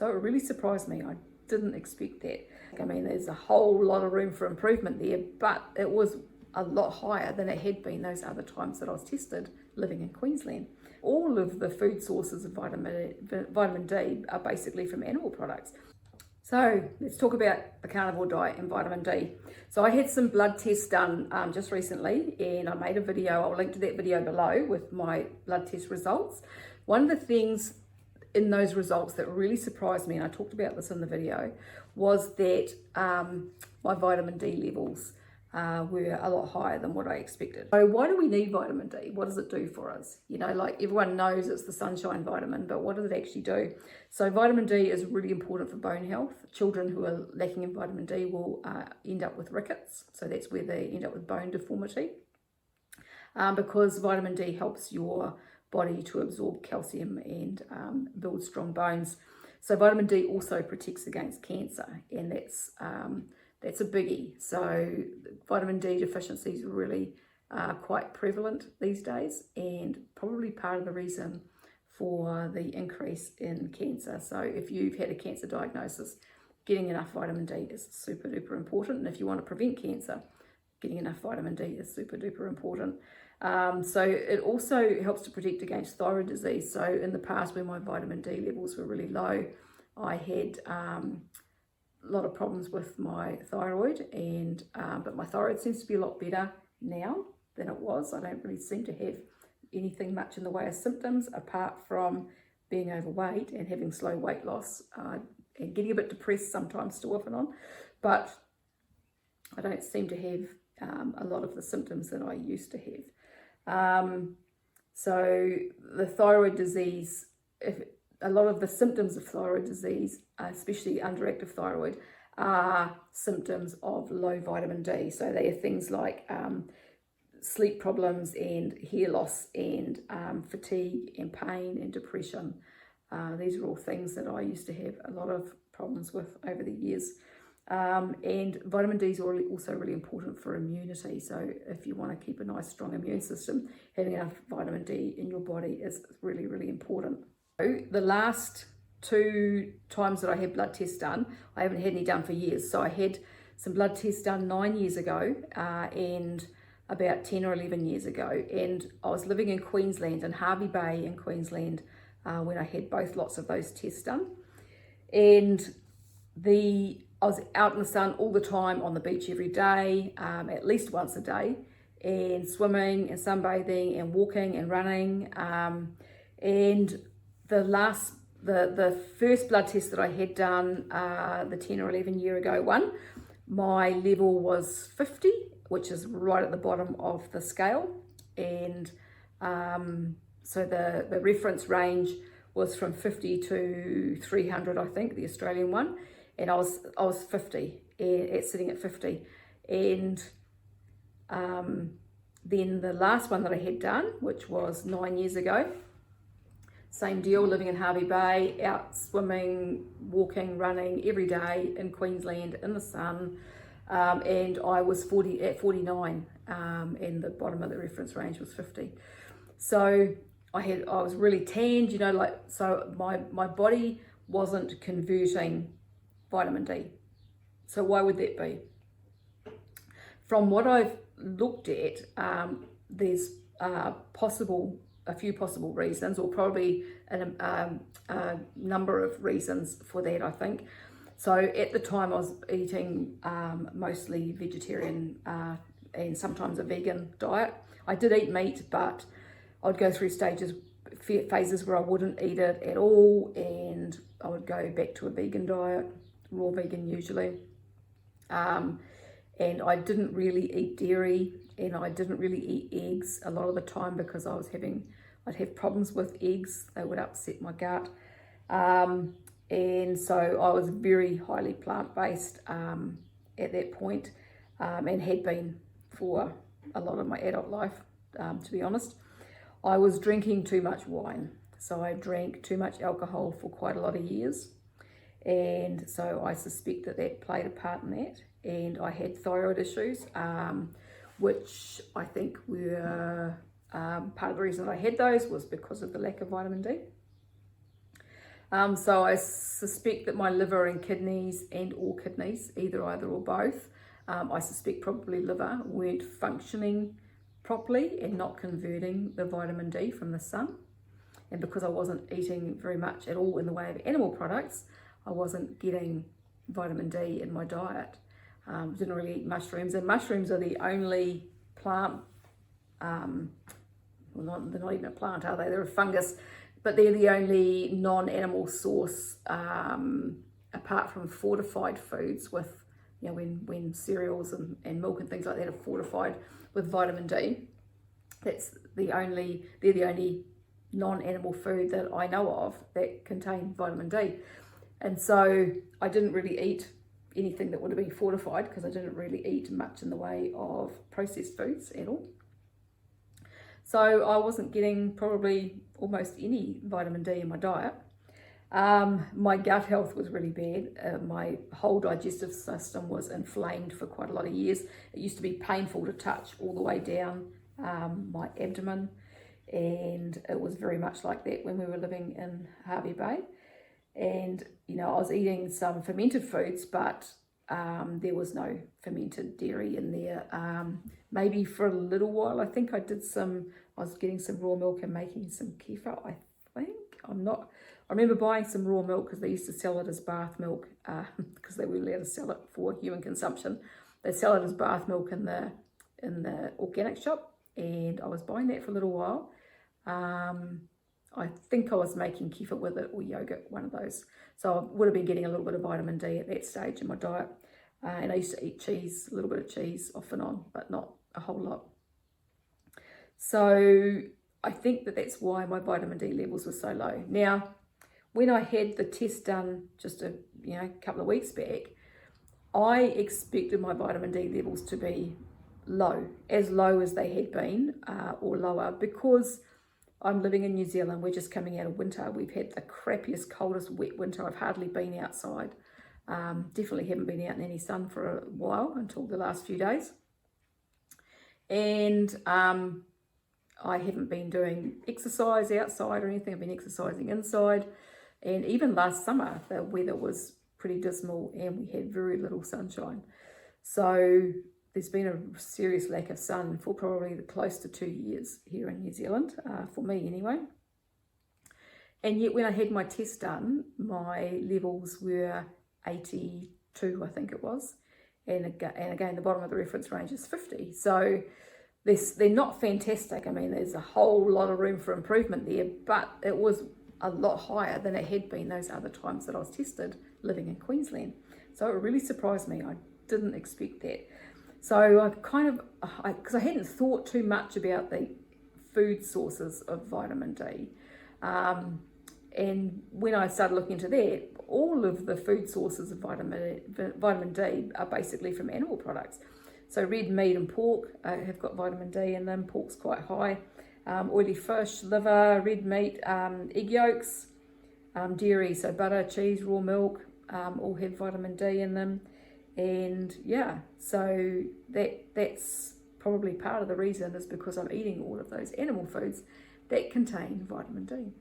So it really surprised me. I didn't expect that. I mean, there's a whole lot of room for improvement there, but it was a lot higher than it had been those other times that I was tested living in Queensland. All of the food sources of vitamin D are basically from animal products. So let's talk about the carnivore diet and vitamin D. So I had some blood tests done just recently, and I made a video. I'll link to that video below with my blood test results. One of the things in those results that really surprised me, and I talked about this in the video, was that my vitamin D levels were a lot higher than what I expected. So why do we need vitamin D? What does it do for us? You know, like everyone knows it's the sunshine vitamin, but what does it actually do? So vitamin D is really important for bone health. Children who are lacking in vitamin D will end up with rickets. So that's where they end up with bone deformity. Because vitamin D helps your body to absorb calcium and build strong bones. So vitamin D also protects against cancer, and that's a biggie. So vitamin D deficiency is really quite prevalent these days, and probably part of the reason for the increase in cancer. So if you've had a cancer diagnosis, getting enough vitamin D is super duper important. And if you want to prevent cancer, getting enough vitamin D is super duper important. So it also helps to protect against thyroid disease. So in the past, when my vitamin D levels were really low, I had a lot of problems with my thyroid, and but my thyroid seems to be a lot better now than it was. I don't really seem to have anything much in the way of symptoms apart from being overweight and having slow weight loss and getting a bit depressed sometimes still off and on, but I don't seem to have a lot of the symptoms that I used to have. So the thyroid disease, a lot of the symptoms of thyroid disease, especially underactive thyroid, are symptoms of low vitamin D. So they are things like sleep problems and hair loss and fatigue and pain and depression. These are all things that I used to have a lot of problems with over the years. And vitamin D is also really important for immunity. So if you want to keep a nice strong immune system, having enough vitamin D in your body is really, really important. The last 2 times that I had blood tests done, I haven't had any done for years. So I had some blood tests done 9 years ago and about 10 or 11 years ago. And I was living in Queensland, in Hervey Bay in Queensland, when I had both lots of those tests done. And I was out in the sun all the time, on the beach every day, at least once a day, and swimming and sunbathing and walking and running. And the first blood test that I had done, the 10 or 11 year ago one, my level was 50, which is right at the bottom of the scale. And so the reference range was from 50 to 300, I think, the Australian one. And I was 50, sitting at 50. And then the last one that I had done, which was 9 years ago, same deal, living in Hervey Bay, out swimming, walking, running every day in Queensland in the sun. And I was 49, and the bottom of the reference range was 50. So I was really tanned, you know, like, so my body wasn't converting vitamin D. So why would that be? From what I've looked at, there's a few possible reasons, or probably a number of reasons for that, I think. So at the time I was eating mostly vegetarian and sometimes a vegan diet. I did eat meat, but I'd go through phases where I wouldn't eat it at all, and I would go back to a vegan diet, raw vegan usually. And I didn't really eat dairy, and I didn't really eat eggs a lot of the time because I'd have problems with eggs. They would upset my gut. And so I was very highly plant-based at that point, and had been for a lot of my adult life, to be honest. I was drinking too much wine. So I drank too much alcohol for quite a lot of years. And so I suspect that played a part in that. And I had thyroid issues, which I think were part of the reason I had those was because of the lack of vitamin D. So I suspect that my liver and kidneys, and or kidneys, either or both, I suspect probably liver, weren't functioning properly and not converting the vitamin D from the sun. And because I wasn't eating very much at all in the way of animal products, I wasn't getting vitamin D in my diet. Didn't really eat mushrooms, and mushrooms are the only plant, they're not even a plant, are they? They're a fungus, but they're the only non-animal source, apart from fortified foods with, when cereals and milk and things like that are fortified with vitamin D. They're the only non-animal food that I know of that contain vitamin D. And so I didn't really eat anything that would have been fortified, because I didn't really eat much in the way of processed foods at all. So I wasn't getting probably almost any vitamin D in my diet. My gut health was really bad. My whole digestive system was inflamed for quite a lot of years. It used to be painful to touch all the way down my abdomen, and it was very much like that when we were living in Hervey Bay. And I was eating some fermented foods, but there was no fermented dairy in there. Maybe for a little while, I think I was getting some raw milk and making some kefir, I think. I remember buying some raw milk because they used to sell it as bath milk, because they were allowed to sell it for human consumption. They sell it as bath milk in the organic shop, and I was buying that for a little while. I think I was making kefir with it, or yogurt, one of those. So I would have been getting a little bit of vitamin D at that stage in my diet. And I used to eat cheese, a little bit of cheese off and on, but not a whole lot. So I think that's why my vitamin D levels were so low. Now, when I had the test done just a couple of weeks back, I expected my vitamin D levels to be low as they had been, or lower, because I'm living in New Zealand. We're just coming out of winter. We've had the crappiest, coldest, wet winter. I've hardly been outside. Definitely haven't been out in any sun for a while, until the last few days. And I haven't been doing exercise outside or anything. I've been exercising inside. And even last summer, the weather was pretty dismal and we had very little sunshine. So there's been a serious lack of sun for probably close to 2 years here in New Zealand, for me anyway. And yet when I had my test done, my levels were 82, I think it was. And again, the bottom of the reference range is 50. So they're not fantastic. I mean, there's a whole lot of room for improvement there, but it was a lot higher than it had been those other times that I was tested living in Queensland. So it really surprised me. I didn't expect that. So because I hadn't thought too much about the food sources of vitamin D. And when I started looking into that, all of the food sources of vitamin D are basically from animal products. So red meat and pork have got vitamin D in them. Pork's quite high. Oily fish, liver, red meat, egg yolks, dairy, so butter, cheese, raw milk, all have vitamin D in them. And so that's probably part of the reason, is because I'm eating all of those animal foods that contain vitamin D.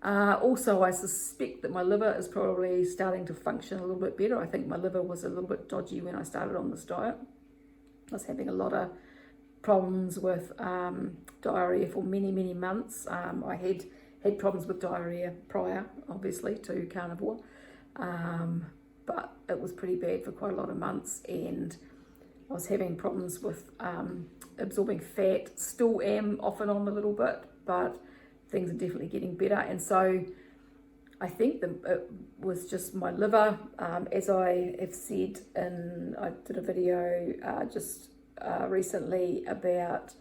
Also, I suspect that my liver is probably starting to function a little bit better. I think my liver was a little bit dodgy when I started on this diet. I was having a lot of problems with diarrhea for many, many months. I had problems with diarrhea prior, obviously, to carnivore. But it was pretty bad for quite a lot of months, and I was having problems with absorbing fat. Still am off and on a little bit, but things are definitely getting better. And so I think it was just my liver. As I have said, I did a video just recently about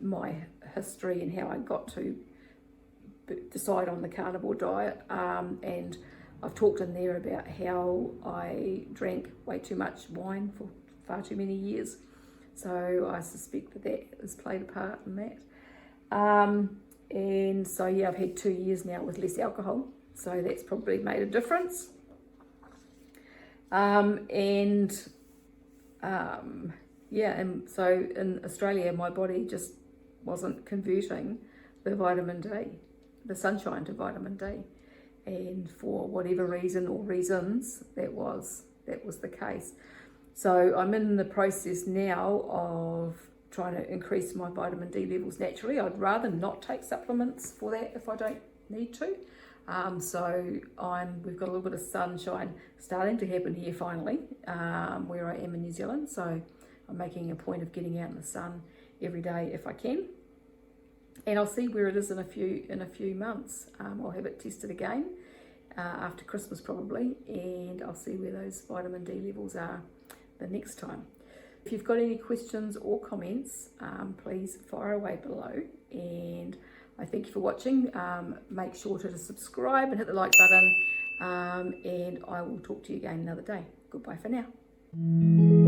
my history and how I got to decide on the carnivore diet, and I've talked in there about how I drank way too much wine for far too many years. So I suspect that has played a part in that. And so I've had 2 years now with less alcohol, so that's probably made a difference. And so in Australia, my body just wasn't converting the vitamin D, the sunshine, to vitamin D. and for whatever reason or reasons, that was the case. So I'm in the process now of trying to increase my vitamin D levels naturally. I'd rather not take supplements for that if I don't need to. So we've got a little bit of sunshine starting to happen here finally, where I am in New Zealand. So I'm making a point of getting out in the sun every day if I can. And I'll see where it is in a few months. I'll have it tested again after Christmas probably, and I'll see where those vitamin D levels are the next time. If you've got any questions or comments, please fire away below. And I thank you for watching. Make sure to subscribe and hit the like button, and I will talk to you again another day. Goodbye for now.